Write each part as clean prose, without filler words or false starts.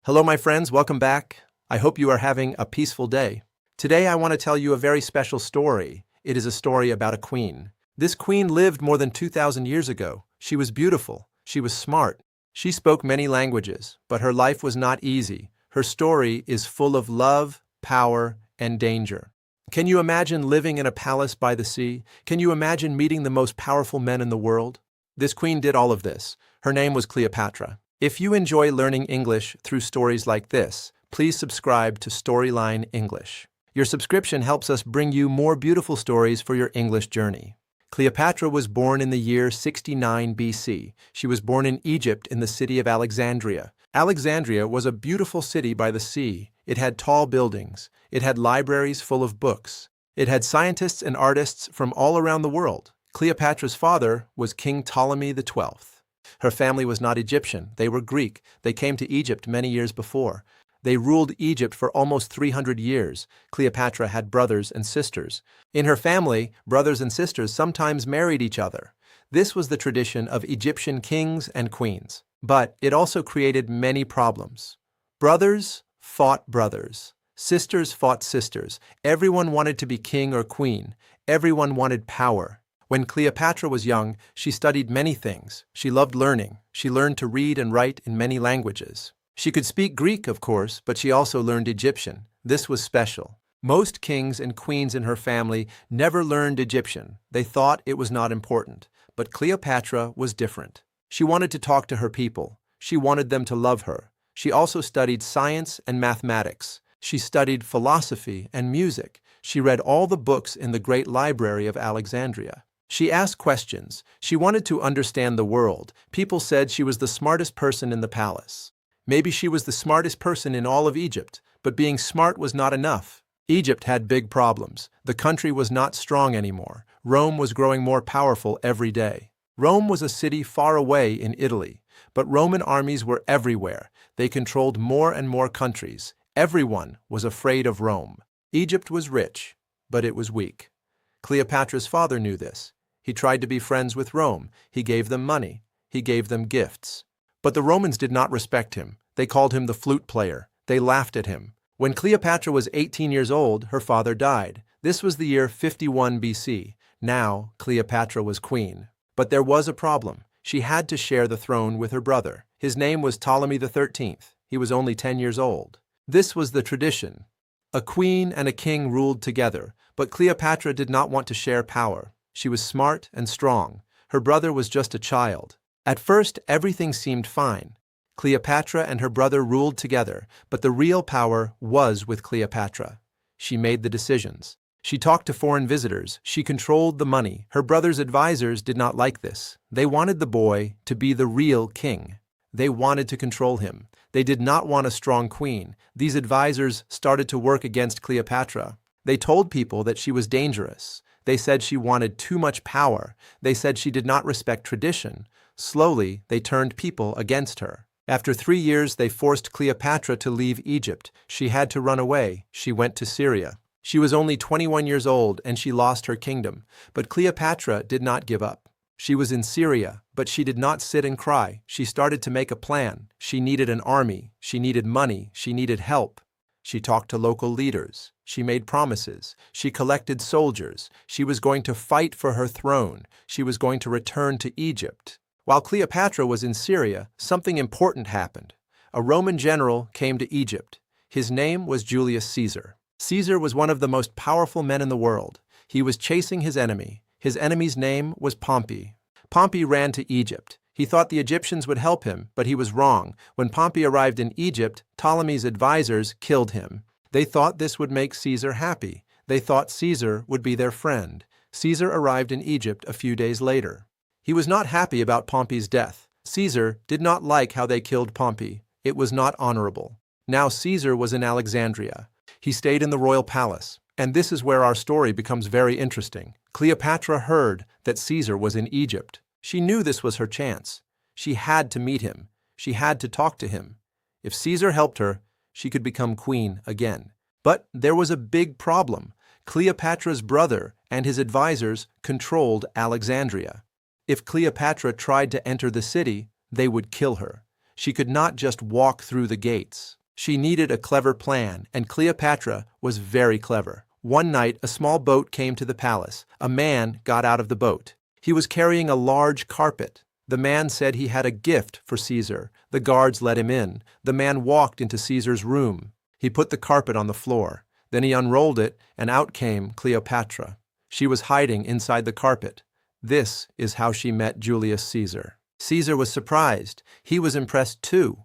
Hello, my friends. Welcome back. I hope you are having a peaceful day. Today, I want to tell you a very special story. It is a story about a queen. This queen lived more than 2,000 years ago. She was beautiful. She was smart. She spoke many languages, but her life was not easy. Her story is full of love, power, and danger. Can you imagine living in a palace by the sea? Can you imagine meeting the most powerful men in the world? This queen did all of this. Her name was Cleopatra. If you enjoy learning English through stories like this, please subscribe to Storyline English. Your subscription helps us bring you more beautiful stories for your English journey. Cleopatra was born in the year 69 BC. She was born in Egypt in the city of Alexandria. Alexandria was a beautiful city by the sea. It had tall buildings. It had libraries full of books. It had scientists and artists from all around the world. Cleopatra's father was King Ptolemy XII. Her family was not Egyptian. They were Greek. They came to Egypt many years before. They ruled Egypt for almost 300 years. Cleopatra had brothers and sisters. In her family, brothers and sisters sometimes married each other. This was the tradition of Egyptian kings and queens. But it also created many problems. Brothers fought brothers. Sisters fought sisters. Everyone wanted to be king or queen. Everyone wanted power. When Cleopatra was young, she studied many things. She loved learning. She learned to read and write in many languages. She could speak Greek, of course, but she also learned Egyptian. This was special. Most kings and queens in her family never learned Egyptian. They thought it was not important. But Cleopatra was different. She wanted to talk to her people. She wanted them to love her. She also studied science and mathematics. She studied philosophy and music. She read all the books in the great library of Alexandria. She asked questions. She wanted to understand the world. People said she was the smartest person in the palace. Maybe she was the smartest person in all of Egypt, but being smart was not enough. Egypt had big problems. The country was not strong anymore. Rome was growing more powerful every day. Rome was a city far away in Italy, but Roman armies were everywhere. They controlled more and more countries. Everyone was afraid of Rome. Egypt was rich, but it was weak. Cleopatra's father knew this. He tried to be friends with Rome. He gave them money. He gave them gifts. But the Romans did not respect him. They called him the flute player. They laughed at him. When Cleopatra was 18 years old, her father died. This was the year 51 BC. Now, Cleopatra was queen. But there was a problem. She had to share the throne with her brother. His name was Ptolemy XIII. He was only 10 years old. This was the tradition. A queen and a king ruled together, but Cleopatra did not want to share power. She was smart and strong. Her brother was just a child. At first, everything seemed fine. Cleopatra and her brother ruled together, but the real power was with Cleopatra. She made the decisions. She talked to foreign visitors. She controlled the money. Her brother's advisors did not like this. They wanted the boy to be the real king. They wanted to control him. They did not want a strong queen. These advisors started to work against Cleopatra. They told people that she was dangerous. They said she wanted too much power. They said she did not respect tradition. Slowly, they turned people against her. After 3 years, they forced Cleopatra to leave Egypt. She had to run away. She went to Syria. She was only 21 years old and she lost her kingdom. But Cleopatra did not give up. She was in Syria, but she did not sit and cry. She started to make a plan. She needed an army. She needed money. She needed help. She talked to local leaders. She made promises. She collected soldiers. She was going to fight for her throne. She was going to return to Egypt. While Cleopatra was in Syria, something important happened. A Roman general came to Egypt. His name was Julius Caesar. Caesar was one of the most powerful men in the world. He was chasing his enemy. His enemy's name was Pompey. Pompey ran to Egypt. He thought the Egyptians would help him, but he was wrong. When Pompey arrived in Egypt, Ptolemy's advisors killed him. They thought this would make Caesar happy. They thought Caesar would be their friend. Caesar arrived in Egypt a few days later. He was not happy about Pompey's death. Caesar did not like how they killed Pompey. It was not honorable. Now Caesar was in Alexandria. He stayed in the royal palace. And this is where our story becomes very interesting. Cleopatra heard that Caesar was in Egypt. She knew this was her chance. She had to meet him. She had to talk to him. If Caesar helped her, she could become queen again. But there was a big problem. Cleopatra's brother and his advisors controlled Alexandria. If Cleopatra tried to enter the city, they would kill her. She could not just walk through the gates. She needed a clever plan, and Cleopatra was very clever. One night, a small boat came to the palace. A man got out of the boat. He was carrying a large carpet. The man said he had a gift for Caesar. The guards let him in. The man walked into Caesar's room. He put the carpet on the floor. Then he unrolled it, and out came Cleopatra. She was hiding inside the carpet. This is how she met Julius Caesar. Caesar was surprised. He was impressed too.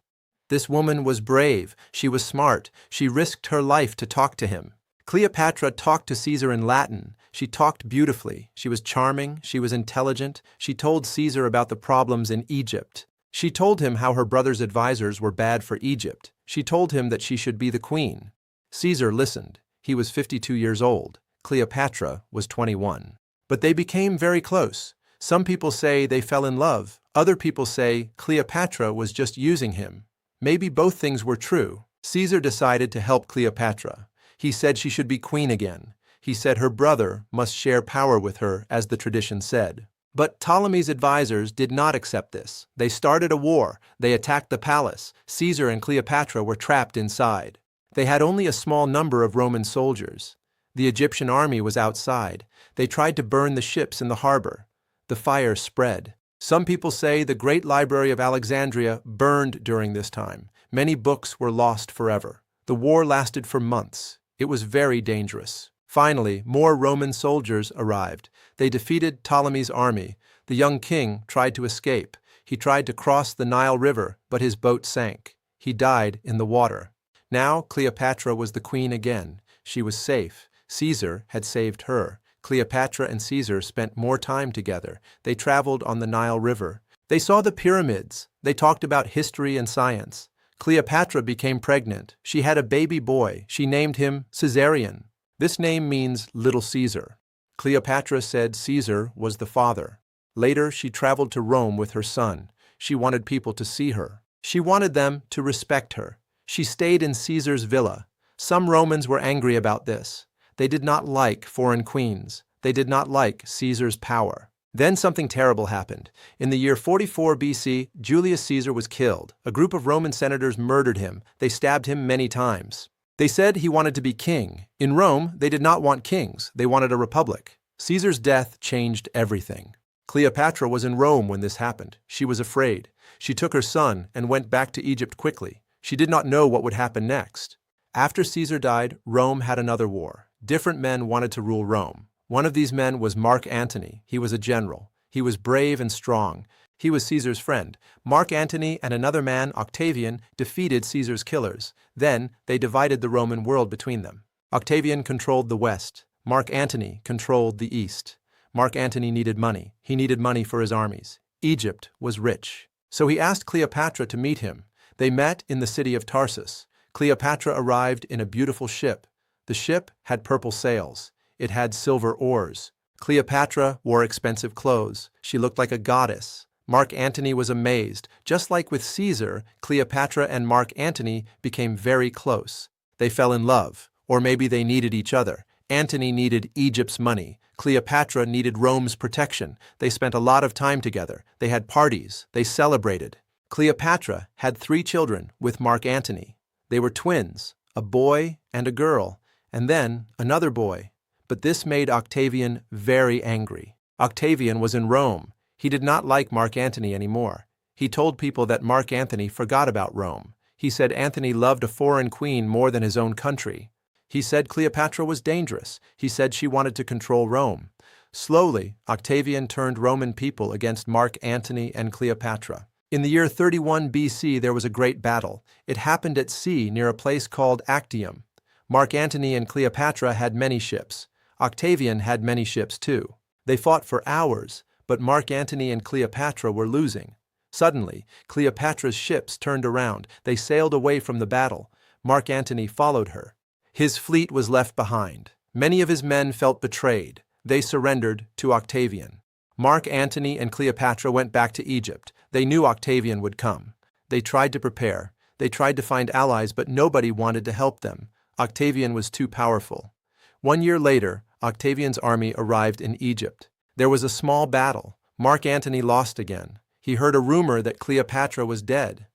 This woman was brave. She was smart. She risked her life to talk to him. Cleopatra talked to Caesar in Latin. She talked beautifully. She was charming. She was intelligent. She told Caesar about the problems in Egypt. She told him how her brother's advisors were bad for Egypt. She told him that she should be the queen. Caesar listened. He was 52 years old. Cleopatra was 21. But they became very close. Some people say they fell in love. Other people say Cleopatra was just using him. Maybe both things were true. Caesar decided to help Cleopatra. He said she should be queen again. He said her brother must share power with her, as the tradition said. But Ptolemy's advisors did not accept this. They started a war. They attacked the palace. Caesar and Cleopatra were trapped inside. They had only a small number of Roman soldiers. The Egyptian army was outside. They tried to burn the ships in the harbor. The fire spread. Some people say the Great Library of Alexandria burned during this time. Many books were lost forever. The war lasted for months. It was very dangerous. Finally, more Roman soldiers arrived. They defeated Ptolemy's army. The young king tried to escape. He tried to cross the Nile River, but his boat sank. He died in the water. Now Cleopatra was the queen again. She was safe. Caesar had saved her. Cleopatra and Caesar spent more time together. They traveled on the Nile River. They saw the pyramids. They talked about history and science. Cleopatra became pregnant. She had a baby boy. She named him Caesarion. This name means Little Caesar. Cleopatra said Caesar was the father. Later, she traveled to Rome with her son. She wanted people to see her. She wanted them to respect her. She stayed in Caesar's villa. Some Romans were angry about this. They did not like foreign queens. They did not like Caesar's power. Then something terrible happened. In the year 44 BC, Julius Caesar was killed. A group of Roman senators murdered him. They stabbed him many times. They said he wanted to be king. In Rome, they did not want kings. They wanted a republic. Caesar's death changed everything. Cleopatra was in Rome when this happened. She was afraid. She took her son and went back to Egypt quickly. She did not know what would happen next. After Caesar died, Rome had another war. Different men wanted to rule Rome. One of these men was Mark Antony. He was a general. He was brave and strong. He was Caesar's friend. Mark Antony and another man, Octavian, defeated Caesar's killers. Then they divided the Roman world between them. Octavian controlled the west. Mark Antony controlled the east. Mark Antony needed money. He needed money for his armies. Egypt was rich. So he asked Cleopatra to meet him. They met in the city of Tarsus. Cleopatra arrived in a beautiful ship. The ship had purple sails. It had silver oars. Cleopatra wore expensive clothes. She looked like a goddess. Mark Antony was amazed. Just like with Caesar, Cleopatra and Mark Antony became very close. They fell in love, or maybe they needed each other. Antony needed Egypt's money. Cleopatra needed Rome's protection. They spent a lot of time together. They had parties. They celebrated. Cleopatra had 3 children with Mark Antony. They were twins, a boy and a girl, and then another boy. But this made Octavian very angry. Octavian was in Rome. He did not like Mark Antony anymore. He told people that Mark Antony forgot about Rome. He said Antony loved a foreign queen more than his own country. He said Cleopatra was dangerous. He said she wanted to control Rome. Slowly, Octavian turned Roman people against Mark Antony and Cleopatra. In the year 31 BC, there was a great battle. It happened at sea near a place called Actium. Mark Antony and Cleopatra had many ships. Octavian had many ships too. They fought for hours, but Mark Antony and Cleopatra were losing. Suddenly, Cleopatra's ships turned around. They sailed away from the battle. Mark Antony followed her. His fleet was left behind. Many of his men felt betrayed. They surrendered to Octavian. Mark Antony and Cleopatra went back to Egypt. They knew Octavian would come. They tried to prepare. They tried to find allies, but nobody wanted to help them. Octavian was too powerful. 1 year later, Octavian's army arrived in Egypt. There was a small battle. Mark Antony lost again. He heard a rumor that Cleopatra was dead.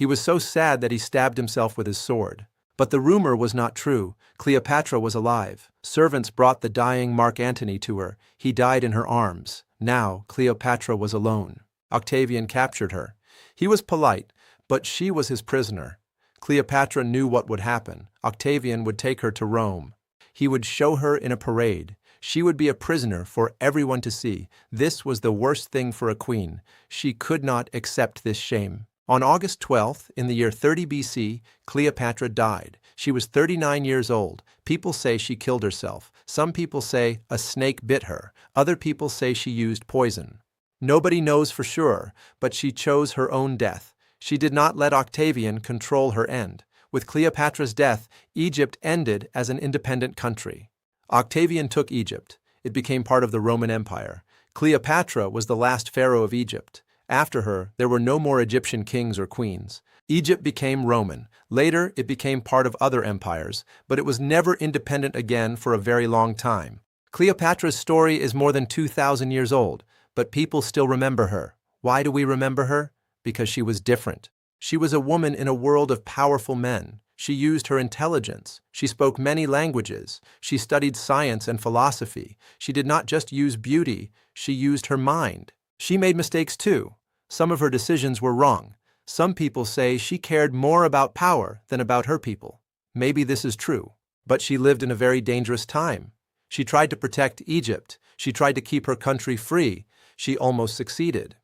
He was so sad that he stabbed himself with his sword. But the rumor was not true. Cleopatra was alive. Servants brought the dying Mark Antony to her. He died in her arms. Now, Cleopatra was alone. Octavian captured her. He was polite, but she was his prisoner. Cleopatra knew what would happen. Octavian would take her to Rome. He would show her in a parade. She would be a prisoner for everyone to see. This was the worst thing for a queen. She could not accept this shame. On August 12th, in the year 30 BC, Cleopatra died. She was 39 years old. People say she killed herself. Some people say a snake bit her. Other people say she used poison. Nobody knows for sure, but she chose her own death. She did not let Octavian control her end. With Cleopatra's death, Egypt ended as an independent country. Octavian took Egypt. It became part of the Roman Empire. Cleopatra was the last pharaoh of Egypt. After her, there were no more Egyptian kings or queens. Egypt became Roman. Later, it became part of other empires, but it was never independent again for a very long time. Cleopatra's story is more than 2,000 years old, but people still remember her. Why do we remember her? Because she was different. She was a woman in a world of powerful men. She used her intelligence. She spoke many languages. She studied science and philosophy. She did not just use beauty, she used her mind. She made mistakes too. Some of her decisions were wrong. Some people say she cared more about power than about her people. Maybe this is true, but she lived in a very dangerous time. She tried to protect Egypt. She tried to keep her country free. She almost succeeded.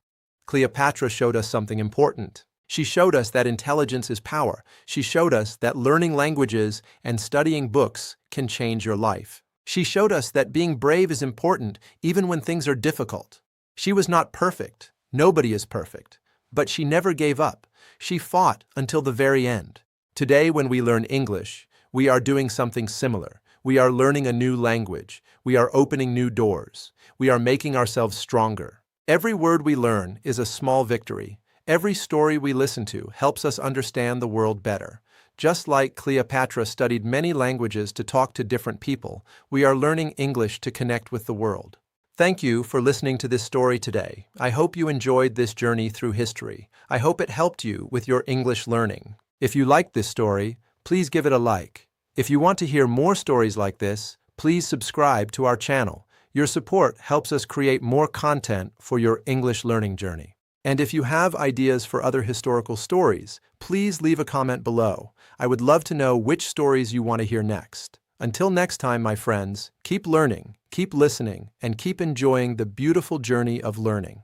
Cleopatra showed us something important. She showed us that intelligence is power. She showed us that learning languages and studying books can change your life. She showed us that being brave is important even when things are difficult. She was not perfect. Nobody is perfect. But she never gave up. She fought until the very end. Today, when we learn English, we are doing something similar. We are learning a new language. We are opening new doors. We are making ourselves stronger. Every word we learn is a small victory. Every story we listen to helps us understand the world better. Just like Cleopatra studied many languages to talk to different people, we are learning English to connect with the world. Thank you for listening to this story today. I hope you enjoyed this journey through history. I hope it helped you with your English learning. If you liked this story, please give it a like. If you want to hear more stories like this, please subscribe to our channel. Your support helps us create more content for your English learning journey. And if you have ideas for other historical stories, please leave a comment below. I would love to know which stories you want to hear next. Until next time, my friends, keep learning, keep listening, and keep enjoying the beautiful journey of learning.